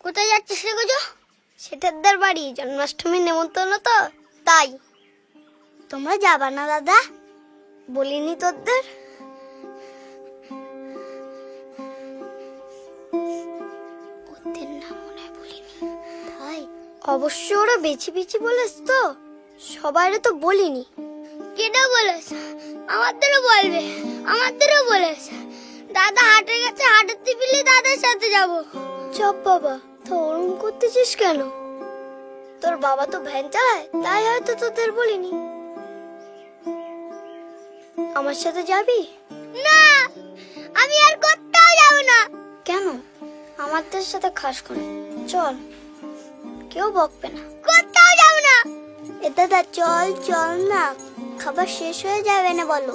কোথায় যাচ্ছিস রে গোজো? সেটারদার বাড়ি, জন্মাষ্টমীর নেমন্তন্ন তো, তাই। তোমরা যাবা না দাদা? বলিনি তোদের? ওদের নাম মনে হয় বলিনি। তাই অবশ্য ওরা বেছি বেছি বলেছ তো, সবাইরে তো বলিনি। কেটে বলেছ? আমাদেরও বলবে, আমাদেরও বলেছ। দাদা হাটে গেছে, হাটের টিফিলে দাদার সাথে যাব। চপ বাবা, তো ওরম করতেছিস কেন? তোর বাবা তো ভ্যান চালায়, তাই হয়তো তোদের বলিনি। আমার সাথে যাবি? না, আমি আর কোথাও যাব না। কেন? আমাদের সাথে খাস করে, চল, কেউ বকবে না। কোথাও যাব না। এ দাদা চল চল না, খাবার শেষ হয়ে যাবে না বলো।